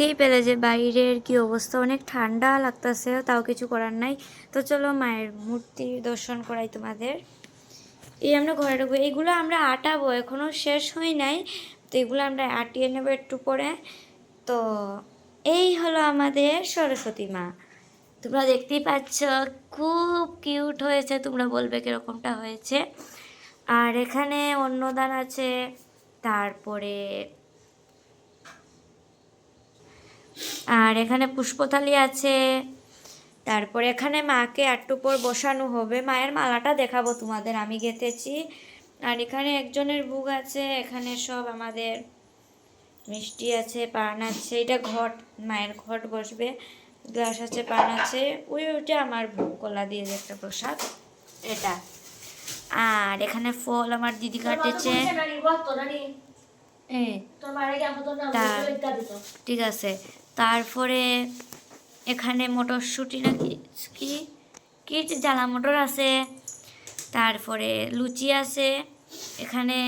দেখতেই পেলে যে বাইরের কি অবস্থা, অনেক ঠান্ডা লাগতেছে, তাও কিছু করার নাই। তো চলো মায়ের মূর্তির দর্শন করাই তোমাদের। এই আমরা ঘরে ঢুকবো, এইগুলো আমরা আটাবো, এখনো শেষ হয় নাই। তো এগুলো আমরা আটিয়ে নেবো একটু পরে। তো এই হলো আমাদের সরস্বতী মা, তোমরা দেখতেই পাচ্ছ খুব কিউট হয়েছে, তোমরা বলবে কিরকমটা হয়েছে। আর এখানে অন্নদান আছে, তারপরে আর এখানে পুষ্পথালি আছে, তারপরে এখানে মাকে একটু পর বসানো হবে। মায়ের মালাটা দেখাবো তোমাদের, আমি গেঁথেছি। আর এখানে একজনের ভোগ আছে, এখানে সব আমাদের মিষ্টি আছে, পান আছে, এটা ঘট, মায়ের ঘট বসবে, গ্লাস আছে, পান আছে, ওইটা আমার ভোগ, কলা দিয়ে যে একটা প্রসাদ এটা। আর এখানে ফল আমার দিদি কাটেছে। ঠিক আছে, তারপরে এখানে মটরশুঁটি নাকি কি কি জ্বালা মটর আছে, তারপরে লুচি আছে, এখানে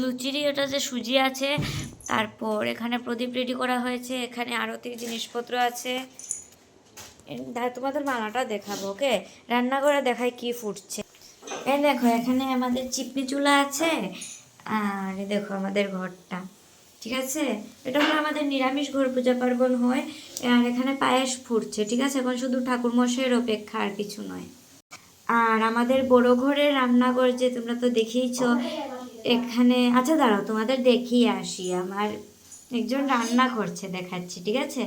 লুচিরই ওটা যে সুজি আছে, তারপর এখানে প্রদীপ রেডি করা হয়েছে, এখানে আরতির জিনিসপত্র আছে। তোমাদের মালাটা দেখাবো, ওকে? রান্না করে দেখাই কি ফুটছে। এই দেখো এখানে আমাদের চিপনি চুলা আছে, আর দেখো আমাদের ঘরটা, ঠিক আছে? এটা হলো আমাদের নিরামিষ ঘর, পূজা পার্বণ হয়। আর এখানে পায়েস ফুটছে, ঠিক আছে? এখন শুধু ঠাকুর মশাইয়ের অপেক্ষা, আর কিছু নয়। আর আমাদের বড় ঘরের রান্নাঘর যে তোমরা তো দেখেইছো, এখানে আচ্ছা দাঁড়াও তোমাদের দেখিয়ে আসি, আমার একজন রান্না করছে, দেখাচ্ছি, ঠিক আছে?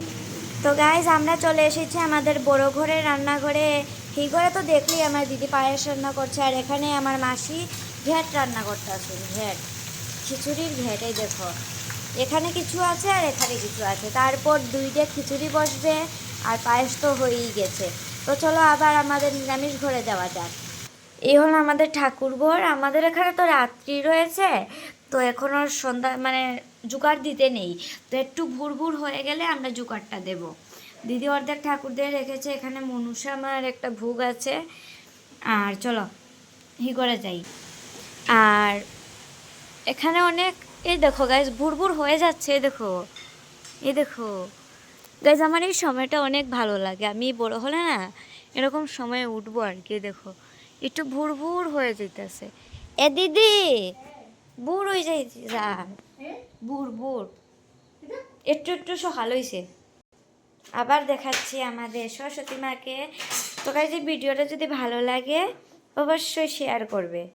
তো গাইজ আমরা চলে এসেছি আমাদের বড় ঘরের রান্নাঘরে। এই ঘরে তো দেখলি আমার দিদি পায়েস রান্না করছে, আর এখানে আমার মাসি ঘ্যাট রান্না করতে আছে, ঘ্যাট, খিচুড়ির ঘ্যাট। এই দেখো এখানে কিছু আছে আর এখানে কিছু আছে, তারপর দুইটা খিচুড়ি বসবে, আর পায়েস তো হয়েই গেছে। তো চলো আবার আমাদের নিরামিষ ঘরে যাওয়া যাক। এই হলো আমাদের ঠাকুরঘর। আমাদের এখানে তো রাত্রি রয়েছে, তো এখনও সন্ধ্যা মানে জোগাড় দিতে নেই, তো একটু ভোর ভোর হয়ে গেলে আমরা জোগাড়টা দেব। দিদি অর্ধেক ঠাকুরদের রেখেছে, এখানে মনুষা মার একটা ভোগ আছে। আর চলো হি করে যাই। আর এখানে অনেক, এই দেখো গাইজ ভোর ভোর হয়ে যাচ্ছে, দেখো এই দেখো গাইজ, আমার এই সময়টা অনেক ভালো লাগে। আমি বড় হলে না এরকম সময়ে উঠবো আর কি। দেখো একটু ভোর ভোর হয়ে যেতেছে। এ দিদি ভোর হয়ে যাই যা, ভোর ভোর একটু একটু সকাল হয়েছে। আবার দেখাচ্ছি আমাদের সরস্বতী মাকে। তো গাইজ এই ভিডিওটা যদি ভালো লাগে অবশ্যই শেয়ার করবে।